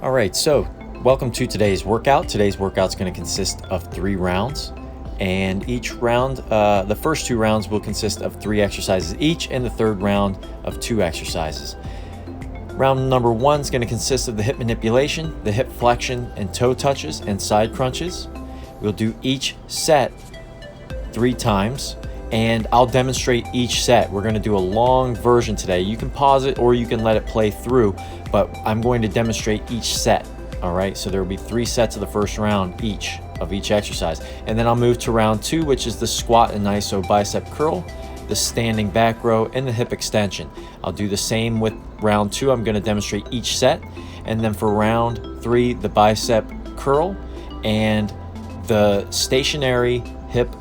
All right, so welcome to today's workout. Today's workout is going to consist of 3 rounds, and each round, the first 2 rounds will consist of 3 exercises each, and the third round of 2 exercises. Round number 1 is going to consist of the hip manipulation, the hip flexion and toe touches, and side crunches. We'll do each set 3 times, and I'll demonstrate each set. We're going to do a long version today. You can pause it or you can let it play through, but I'm going to demonstrate each set. All right, so there will be 3 sets of the first round each of each exercise, and then I'll move to round 2, which is the squat and iso bicep curl, the standing back row, and the hip extension. I'll do the same with round 2. I'm going to demonstrate each set, and then for round 3, the bicep curl and the stationary hip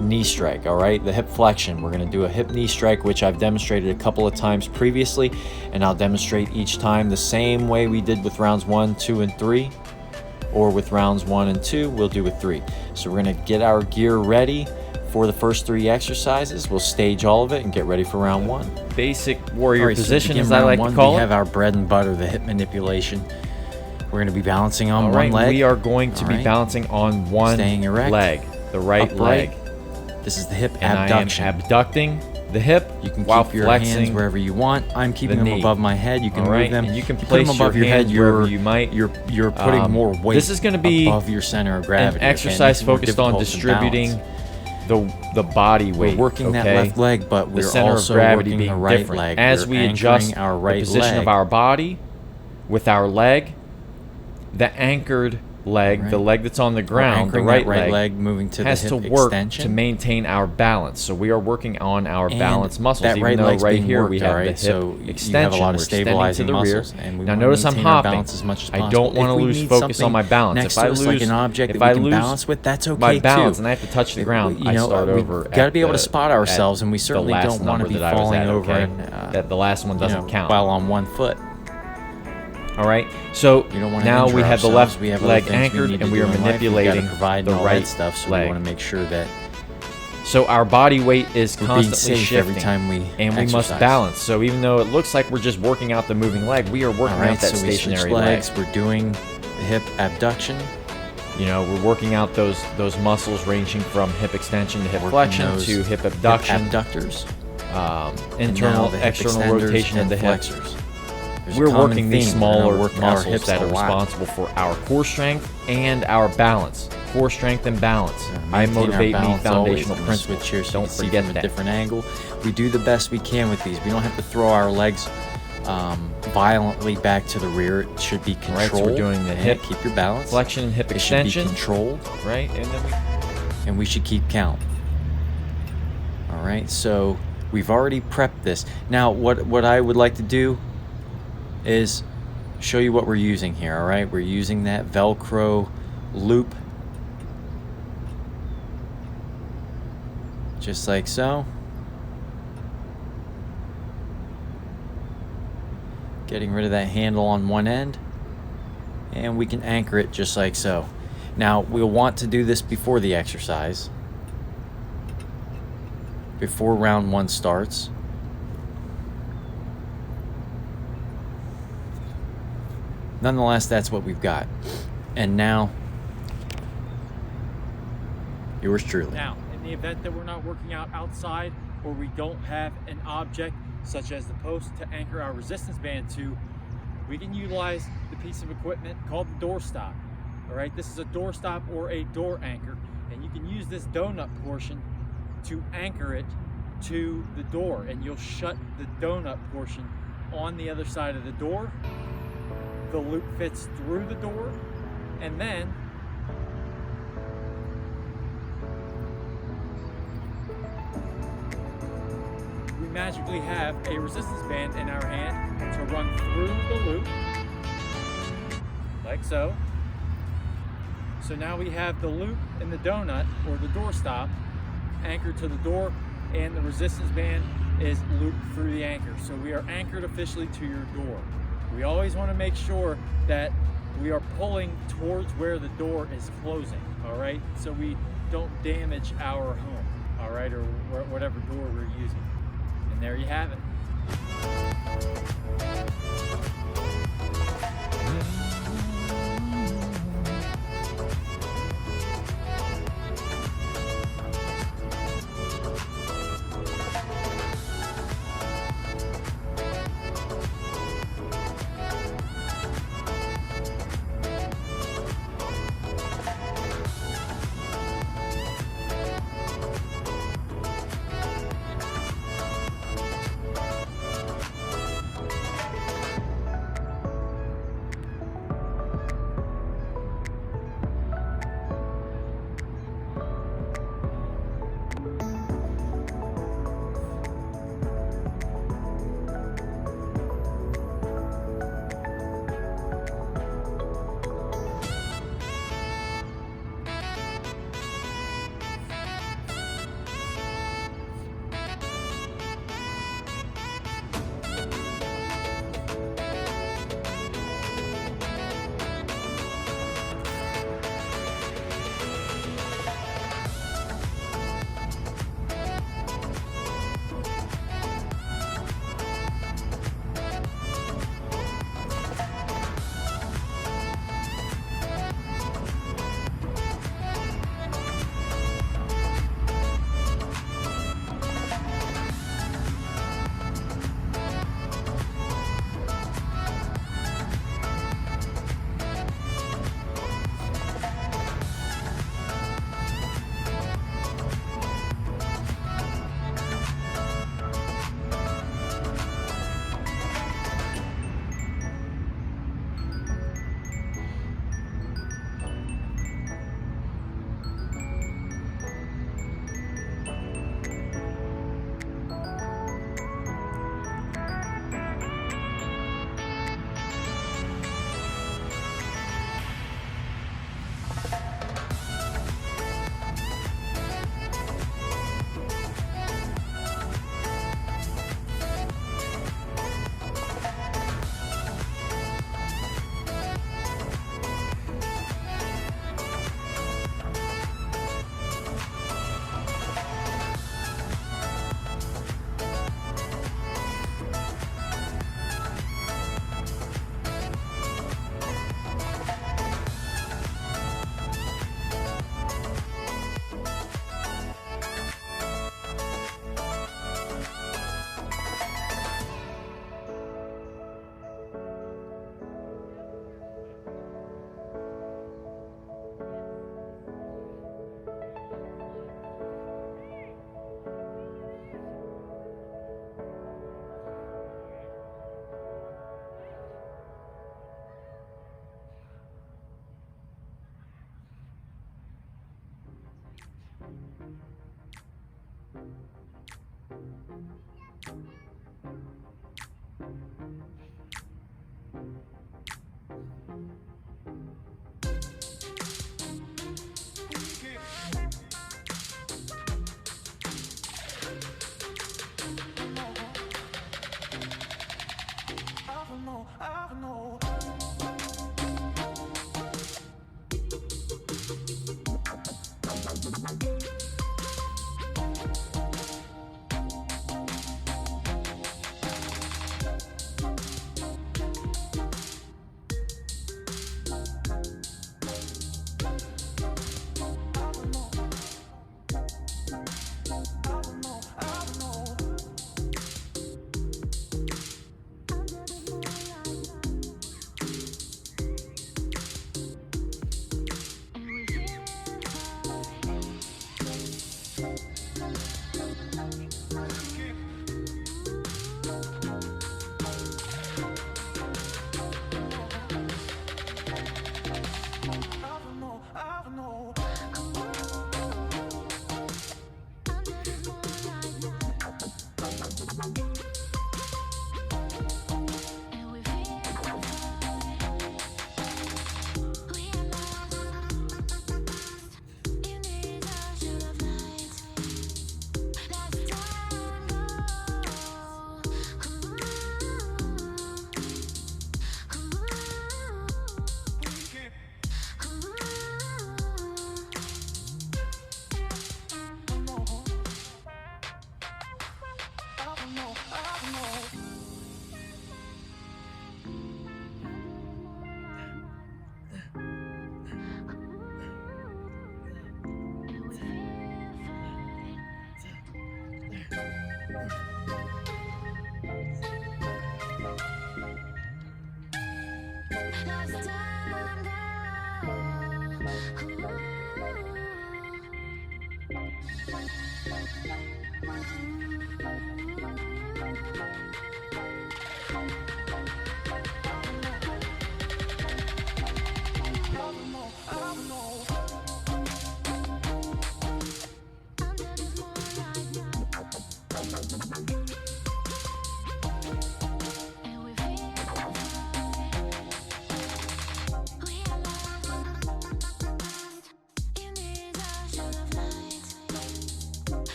knee strike. All right, the hip flexion, we're going to do a hip knee strike, which I've demonstrated a couple of times previously, and I'll demonstrate each time the same way we did with rounds 1, 2, and 3, or with rounds 1 and 2 we'll do with 3. So we're going to get our gear ready for the first 3 exercises. We'll stage all of it and get ready for round 1. Basic warrior position, so as I like to call we it. have our bread and butter, the hip manipulation. We're going to be balancing on one leg. We are going to be balancing on one Staying erect, leg, the right upright. leg. This is the hip And abduction. I am abducting the hip. You can while keep your flexing hands wherever you want. I'm keeping the them knee. above my head. You can All right, move them. and you can put place them above your your head. hands wherever you might. You're putting more weight. This is going to be above your center of gravity. an exercise okay? focused on distributing the body weight. We're working that left leg, but the we're center also of gravity working being the right different. leg. As We're we adjust our right the position leg. of our body with our leg, the anchored leg, the leg that's on the ground, the right leg, moving to has the to hip work extension. to maintain our balance. So we are working on our And balance muscles, that even right though leg's right being here worked, we have all right? the hip So extension. you have a lot of We're extending stabilizing to the rear. muscles, and we Now wanna notice I'm maintain our hopping. balance as much as I possible. don't want to If we lose need focus on something my balance. next If I to us, lose, like an object if that I we can lose balance with, that's okay my balance too. and I have to touch the ground, You I know, start we've over. got to be able to spot ourselves, and we the certainly last don't want to number be that I was falling at, over okay? and That the last one doesn't count. while on one foot. All right, so You don't want to now injure we have the ourselves. left We have other leg things anchored, need and to we do are in life. We've manipulating gotta provide the and all right that stuff. So leg. we want to make sure that So our body weight is we're being constantly safe shifting, every time we and we must exercise. balance. So even though it looks like we're just working out the moving leg, we are working All right, out that so we stationary switch leg. legs. We're doing the hip abduction. You know, we're working out those muscles ranging from hip extension to hip Working flexion those to hip hip abduction, abductors. And internal, now the hip external extenders rotation of and the hip. flexors. There's a We're common working these theme. We're gonna smaller work our muscles hips that a are lot. responsible for our core strength and our balance. Core strength and balance. I Maintain our motivate me balance always. foundational The principles. Prince chair, so Don't you can see forget from a that. different angle. We do the best we can with these. We don't have to throw our legs violently back to the rear. It should be controlled. Right, so we're doing the hip Keep your balance. Flexion and hip It should be extension, controlled, right? And then and we should keep count. All right, so we've already prepped this. Now, what I would like to do is show you what we're using here. All right, we're using that Velcro loop, just like so. Getting rid of that handle on one end, and we can anchor it just like so. Now, we'll want to do this before the exercise, before round 1 starts. Nonetheless, that's what we've got. And now, yours truly. Now, in the event that we're not working out outside, or we don't have an object such as the post to anchor our resistance band to, we can utilize the piece of equipment called the door stop. All right, this is a door stop or a door anchor, and you can use this donut portion to anchor it to the door, and you'll shut the donut portion on the other side of the door. The loop fits through the door, and then we magically have a resistance band in our hand to run through the loop, like so. So now we have the loop and the donut, or the door stop, anchored to the door, and the resistance band is looped through the anchor. So we are anchored officially to your door. We always want to make sure that we are pulling towards where the door is closing, all right? So we don't damage our home, all right, or whatever door we're using. And there you have it. I know.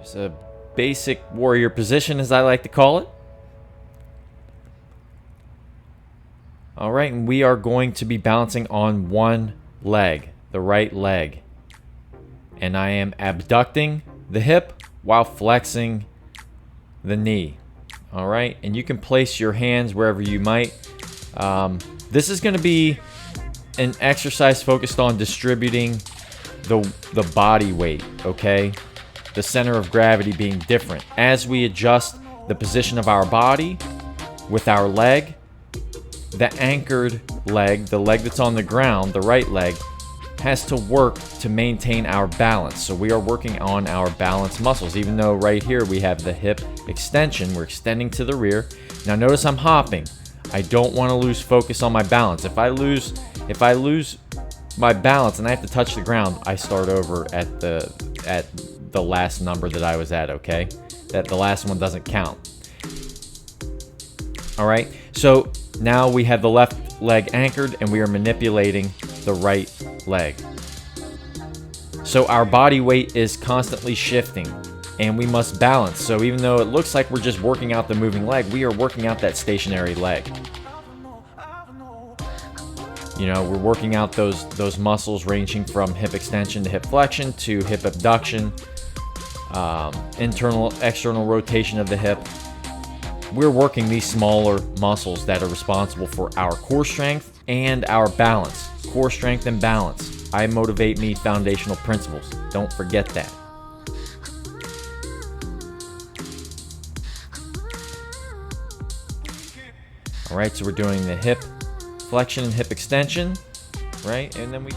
It's a basic warrior position, as I like to call it. All right, and we are going to be balancing on one leg, the right leg. And I am abducting the hip while flexing the knee. All right, and you can place your hands wherever you might. This is going to be an exercise focused on distributing the body weight, okay? The center of gravity being different. As we adjust the position of our body with our leg, the anchored leg, the leg that's on the ground, the right leg, has to work to maintain our balance. So we are working on our balance muscles. Even though right here we have the hip extension, we're extending to the rear. Now notice I'm hopping. I don't want to lose focus on my balance. If I lose my balance and I have to touch the ground, I start over at the last number that I was at, okay? That the last one doesn't count. All right, so now we have the left leg anchored and we are manipulating the right leg. So our body weight is constantly shifting and we must balance. So even though it looks like we're just working out the moving leg, we are working out that stationary leg. You know, we're working out those muscles ranging from hip extension to hip flexion to hip abduction, internal, external rotation of the hip. We're working these smaller muscles that are responsible for our core strength and our balance. Core strength and balance. I Motivate Me foundational principles. Don't forget that. All right, so we're doing the hip flexion and hip extension, right? And then we...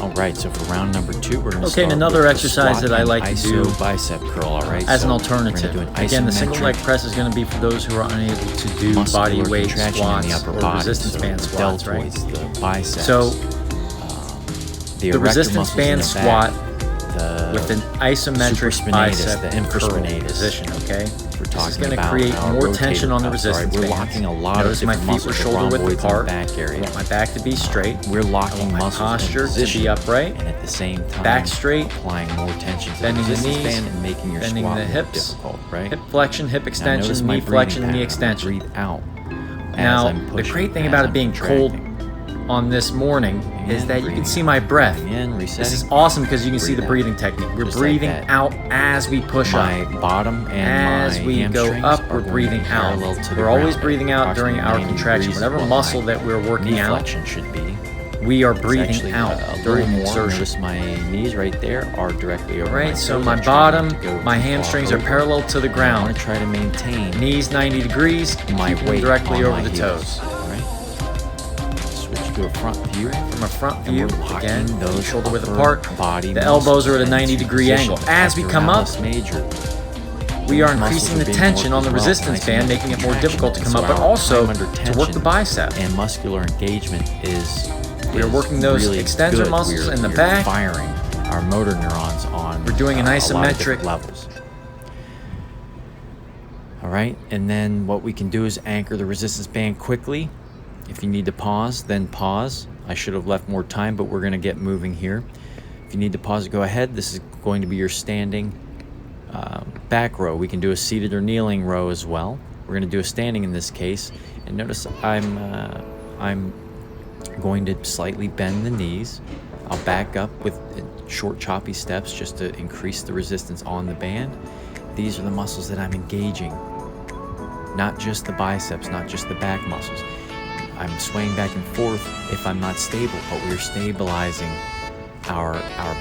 All right, so for round number 2, we're going to Okay, start and another with the exercise squat that I and like to iso do bicep curl. All right, as an so alternative. we're gonna do an Again, the single leg isometric press is going to be for those who are unable to do muscular body weight contraction in the squats upper or body, resistance so band the squats, right? deltoids, the biceps. So the the erector resistance muscles band in the squat back, the with an isometric supraspinatus, bicep the curl infraspinatus. position, okay? We're This is talking going to about create our more tension rotator on the cuffs, all right? resistance We're bands. locking a lot Notice of my different feet were muscles, the shoulder width rhomboids in apart. the back I area. want my back to be straight. We're I locking want my muscles in posture to position be upright. and at the same time Back straight. applying more tension to Bending the the resistance knees, band and making your bending squat the more hips, difficult, right? hip flexion, hip Now notice extension, my knee breathing flexion, knee pattern. extension. Breathe out. as Now, I'm the pushing, great thing as about it I'm being cold contracting. on this morning is that you can Breathing see out, my breath. breathing in, This is resetting. awesome because you can see Breathe the out. breathing technique. We're Just like breathing that. out as we push My up. bottom and As my we go hamstrings up, are we're going breathing out. parallel to the We're always ground, breathing out during our approximately 90 contraction. degrees is Whatever what muscle my that we're working knee out, flexion should be. we are It's breathing actually out a little during more. exertion. Notice my knees right there are directly over my Right, so toes. my I try not bottom, to go my too far hamstrings are over. parallel to the And I ground. want to try to maintain Knees 90 degrees, my keep them weight directly on over my the heels. toes. All right. Switch to a front view. From a front And view, we're locking again, those shoulder width upper apart. body The elbows are at a muscles 90-degree into angle. position. As we come up, Pectoralis major. we are Those muscles increasing the being tension worked on the as well. resistance band, Nice making it more contraction. difficult to And come so up, but our also time under to work the tension bicep. and muscular engagement is We are working those really extensor good. muscles in the We're back. firing our motor neurons on We're doing an a lot of isometric different levels. All right, and then what we can do is anchor the resistance band quickly. If you need to pause, then pause. I should have left more time, but we're going to get moving here. If you need to pause, go ahead. This is going to be your standing back row. We can do a seated or kneeling row as well. We're going to do a standing in this case. And notice I'm going to slightly bend the knees. I'll back up with short choppy steps just to increase the resistance on the band. These are the muscles that I'm engaging, not just the biceps, not just the back muscles. I'm swaying back and forth if I'm not stable, but we're stabilizing our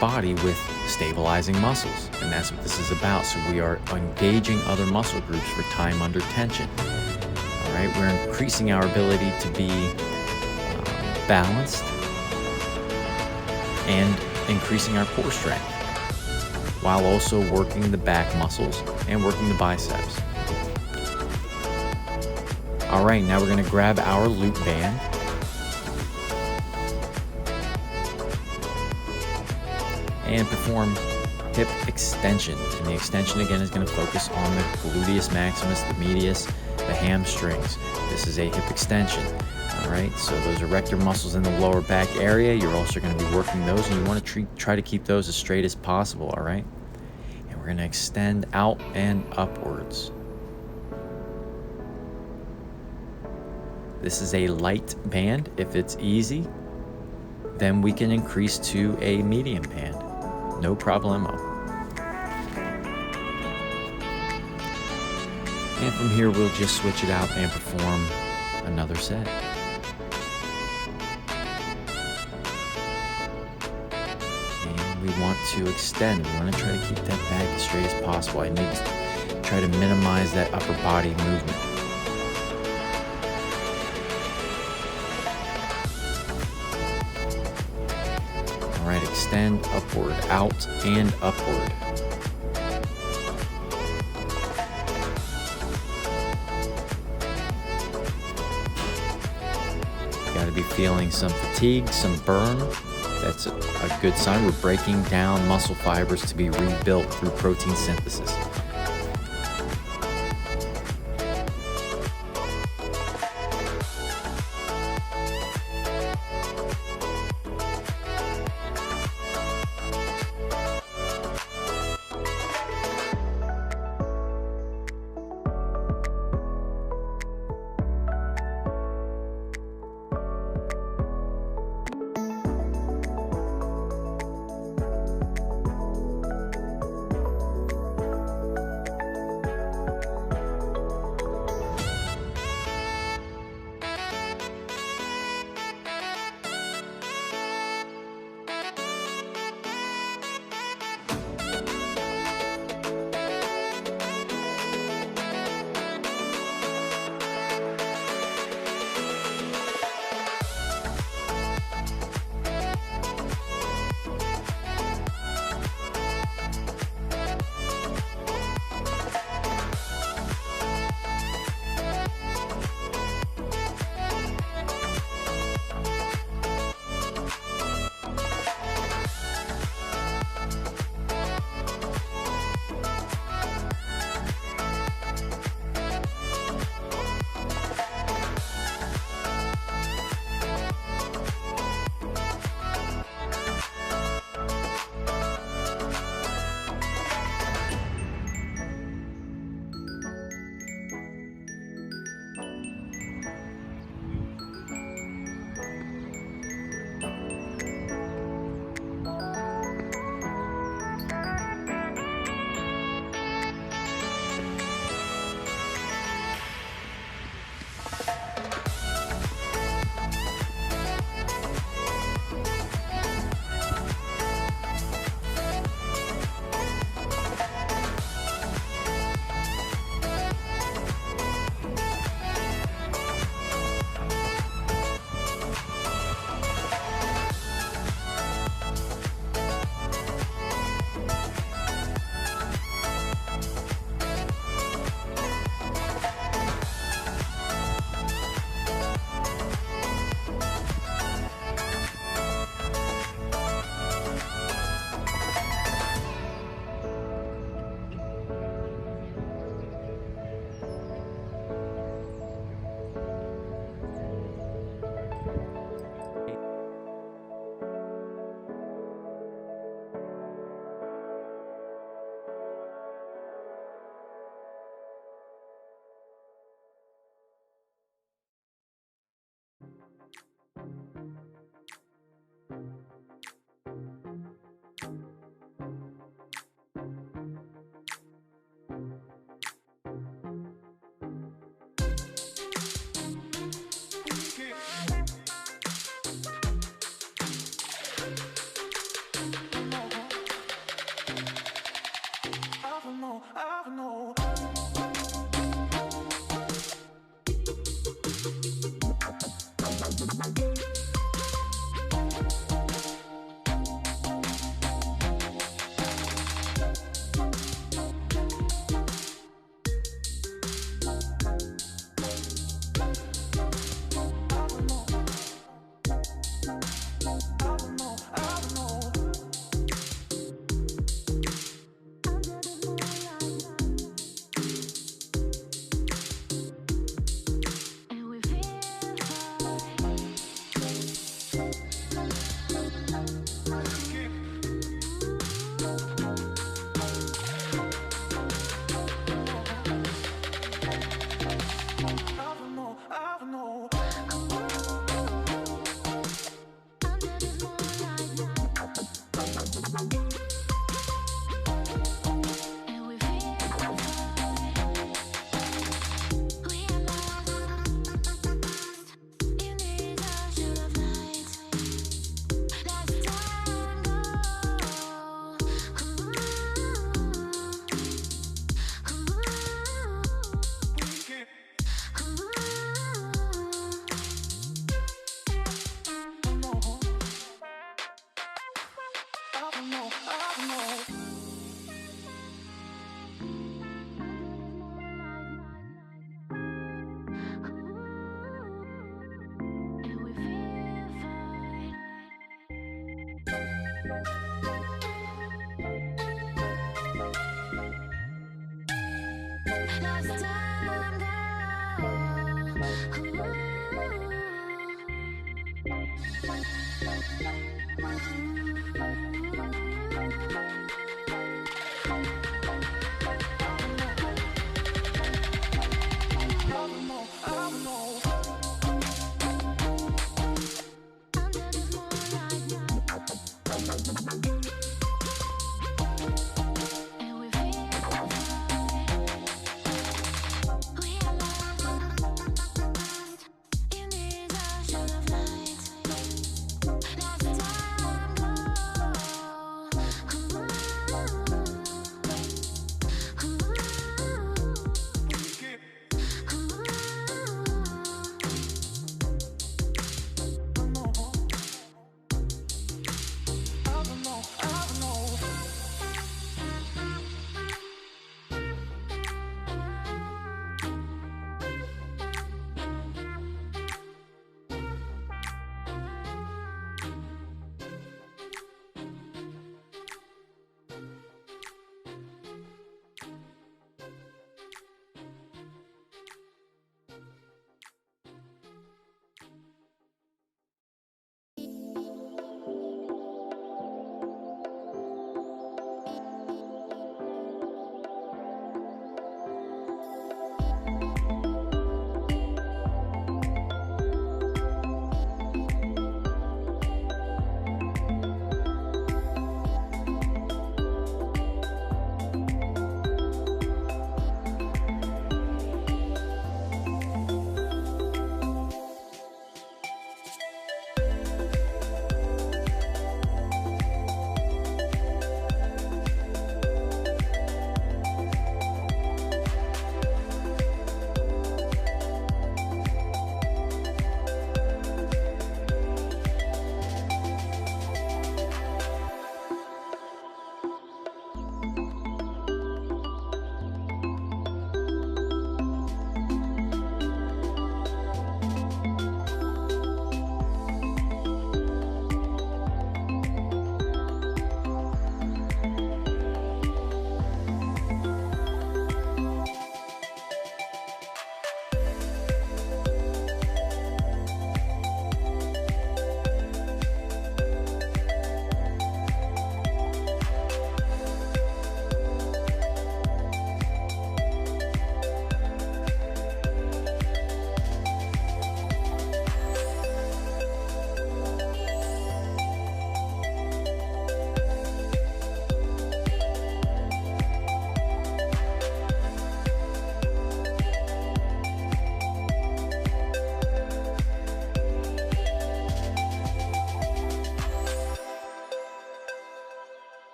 body with stabilizing muscles, and that's what this is about. So we are engaging other muscle groups for time under tension. All right, we're increasing our ability to be balanced and increasing our core strength while also working the back muscles and working the biceps. All right, now we're going to grab our loop band and perform hip extension. And the extension again is going to focus on the gluteus maximus, the medius, the hamstrings. This is a hip extension. All right, so those erector muscles in the lower back area, you're also going to be working those, and you want to try to keep those as straight as possible. All right, and we're going to extend out and upwards. This is a light band. If it's easy, then we can increase to a medium band. No problemo. And from here, we'll just switch it out and perform another set. And we want to extend. We want to try to keep that back as straight as possible. I need to try to minimize that upper body movement. All right, extend upward, out and upward. Got to be feeling some fatigue, some burn. That's a good sign. We're breaking down muscle fibers to be rebuilt through protein synthesis.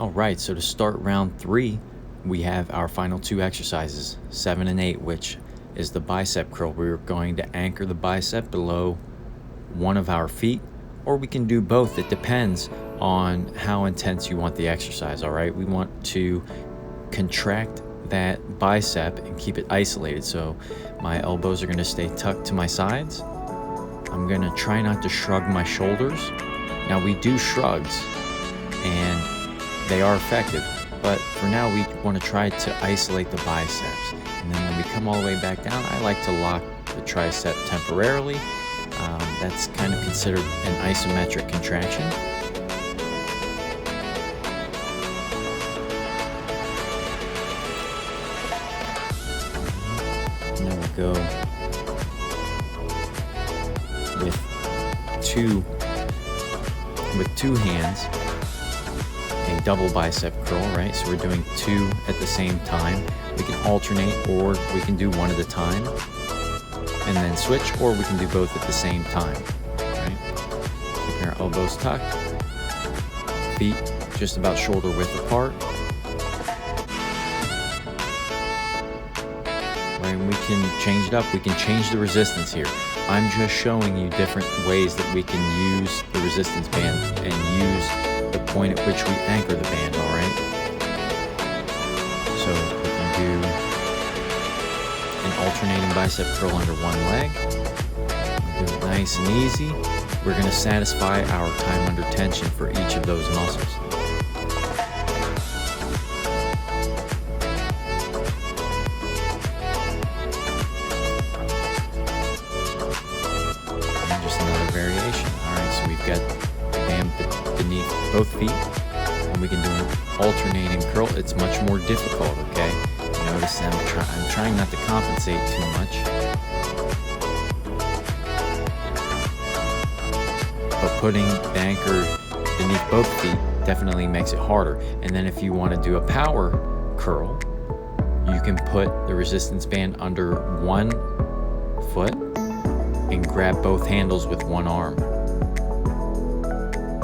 All right, so to start round 3, we have our final two exercises, 7 and 8, which is the bicep curl. We're going to anchor the bicep below one of our feet, or we can do both. It depends on how intense you want the exercise, all right? We want to contract that bicep and keep it isolated. So my elbows are going to stay tucked to my sides. I'm going to try not to shrug my shoulders. Now, we do shrugs and they are effective, but for now we want to try to isolate the biceps. And then when we come all the way back down, I like to lock the tricep temporarily. That's kind of considered an isometric contraction. And then we'll go with two hands, a double bicep curl, right? So we're doing 2 at the same time. We can alternate, or we can do 1 at a time and then switch, or we can do both at the same time, right? Keeping our elbows tucked, feet just about shoulder width apart. Right, and we can change it up. We can change the resistance here. I'm just showing you different ways that we can use the resistance band and use the point at which we anchor the band, all right? So we can do an alternating bicep curl under one leg. We'll do it nice and easy. We're going to satisfy our time under tension for each of those muscles. And just another variation. All right, so we've got the band beneath both feet, and we can do an alternating curl. It's much more difficult, okay? Notice I'm trying not to compensate too much, but putting the anchor beneath both feet definitely makes it harder. And then if you want to do a power curl, you can put the resistance band under one foot and grab both handles with one arm.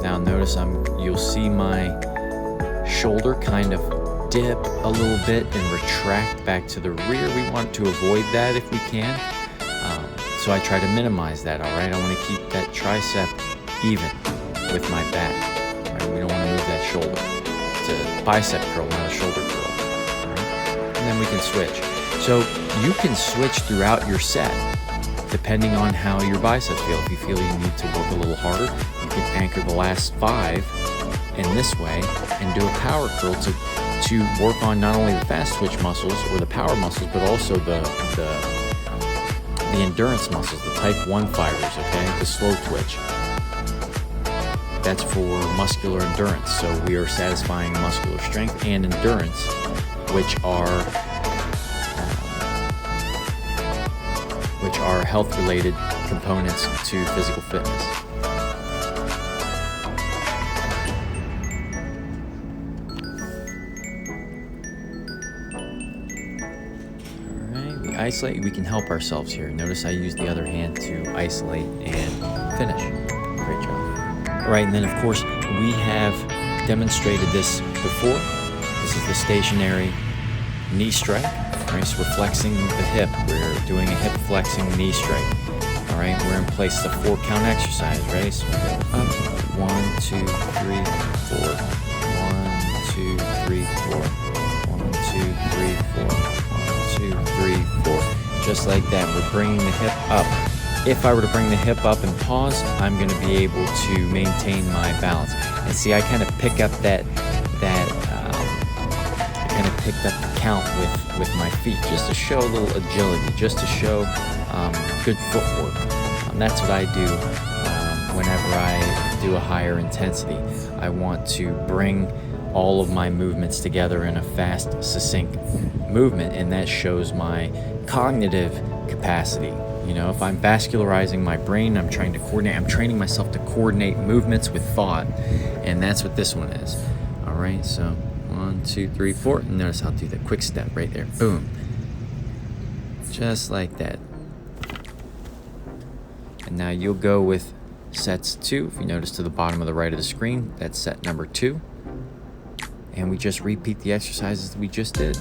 Now notice you'll see my shoulder kind of dip a little bit and retract back to the rear. We want to avoid that if we can. So I try to minimize that, all right? I want to keep that tricep even with my back, right? We don't want to move that shoulder. It's a bicep curl, not a shoulder curl, all right? And then we can switch. So you can switch throughout your set depending on how your biceps feel. If you feel you need to work a little harder, you can anchor the last 5 in this way and do a power curl to work on not only the fast twitch muscles or the power muscles, but also the endurance muscles, the type 1 fibers, okay? The slow twitch. That's for muscular endurance. So we are satisfying muscular strength and endurance, which are health-related components to physical fitness. Isolate, we can help ourselves here. Notice I use the other hand to isolate and finish. Great job. All right, and then of course we have demonstrated this before. This is the stationary knee strike. All right, so we're flexing the hip. We're doing a hip flexing knee strike. All right, we're in place the 4 count exercise, right? So we go up, 1, 2, 3, 4. 1, 2, 3, 4. 1, 2, 3, 4. 2, 3, 4, just like that. We're bringing the hip up. If I were to bring the hip up and pause, I'm going to be able to maintain my balance. And see, I kind of pick up I kind of picked up the count with my feet, just to show a little agility, just to show good footwork. That's what I do whenever I do a higher intensity. I want to bring all of my movements together in a fast, succinct movement, and that shows my cognitive capacity. You know, if I'm vascularizing my brain, I'm trying to coordinate, I'm training myself to coordinate movements with thought, and that's what this one is. All right, so 1, 2, 3, 4, and notice I'll do the quick step right there, boom, just like that. And now you'll go with sets 2. If you notice to the bottom of the right of the screen, that's set number 2. and we just repeat the exercises we just did.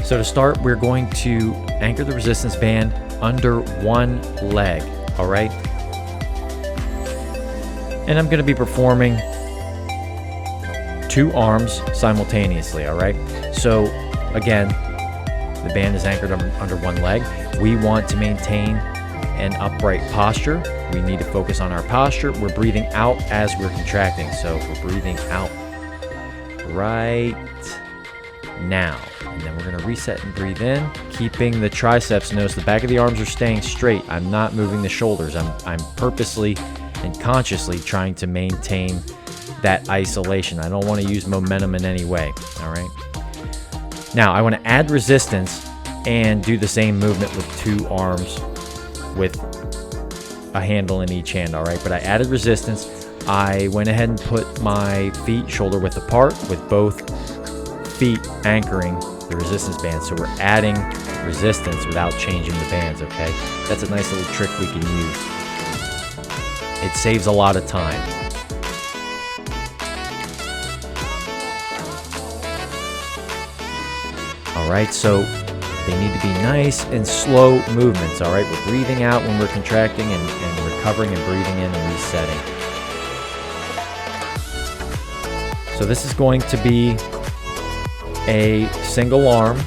So to start, we're going to anchor the resistance band under one leg, all right? And I'm gonna be performing 2 arms simultaneously, all right? So again, The band is anchored under one leg. We want to maintain an upright posture. We need to focus on our posture. We're breathing out as we're contracting. So we're breathing out right now. And then we're going to reset and breathe in, keeping the triceps. Notice the back of the arms are staying straight. I'm not moving the shoulders. I'm purposely and consciously trying to maintain that isolation. I don't want to use momentum in any way. All right. Now I want to add resistance and do the same movement with 2 arms with a handle in each hand. All right. But I added resistance. I went ahead and put my feet shoulder width apart with both feet anchoring the resistance band. So we're adding resistance without changing the bands. Okay. That's a nice little trick we can use. It saves a lot of time. All right, so they need to be nice and slow movements. All right, we're breathing out when we're contracting and recovering and breathing in and resetting. So this is going to be a single arm,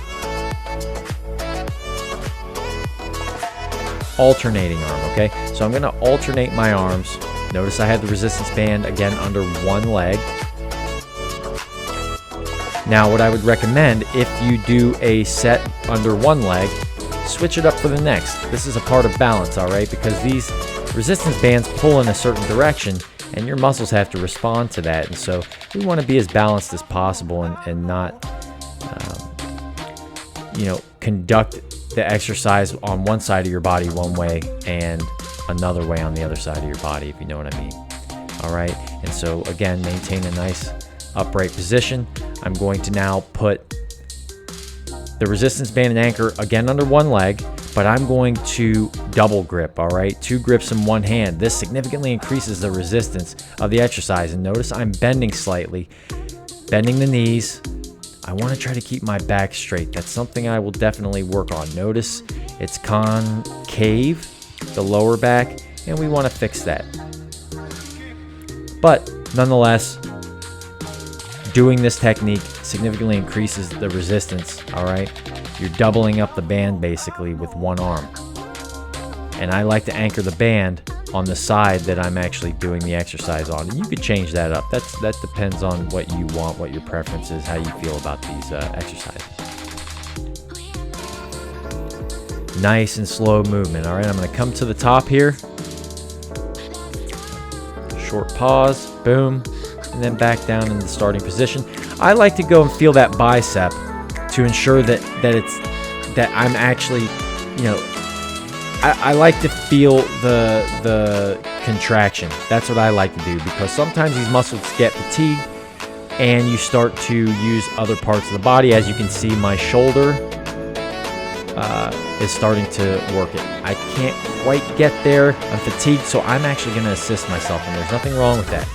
alternating arm, okay? So I'm going to alternate my arms. Notice I have the resistance band again under one leg. Now what I would recommend, if you do a set under one leg, switch it up for the next. This is a part of balance, all right? Because these resistance bands pull in a certain direction and your muscles have to respond to that. And so we want to be as balanced as possible and not, conduct the exercise on one side of your body one way and another way on the other side of your body, if you know what I mean. All right. And so again, maintain a nice upright position. I'm going to now put the resistance band and anchor again under one leg, but I'm going to double grip, all right? 2 grips in one hand. This significantly increases the resistance of the exercise. And notice I'm bending slightly, bending the knees. I want to try to keep my back straight. That's something I will definitely work on. Notice it's concave, the lower back, and we want to fix that. But nonetheless, doing this technique significantly increases the resistance, all right? You're doubling up the band basically with one arm. And I like to anchor the band on the side that I'm actually doing the exercise on. And you could change that up. That depends on what you want, what your preference is, how you feel about these exercises. Nice and slow movement, all right? I'm gonna come to the top here. Short pause, boom. And then back down in the starting position. I like to go and feel that bicep to ensure that I'm actually, I like to feel the contraction. That's what I like to do, because sometimes these muscles get fatigued and you start to use other parts of the body. As you can see, my shoulder is starting to work it. I can't quite get there. I'm fatigued, so I'm actually going to assist myself, and there's nothing wrong with that.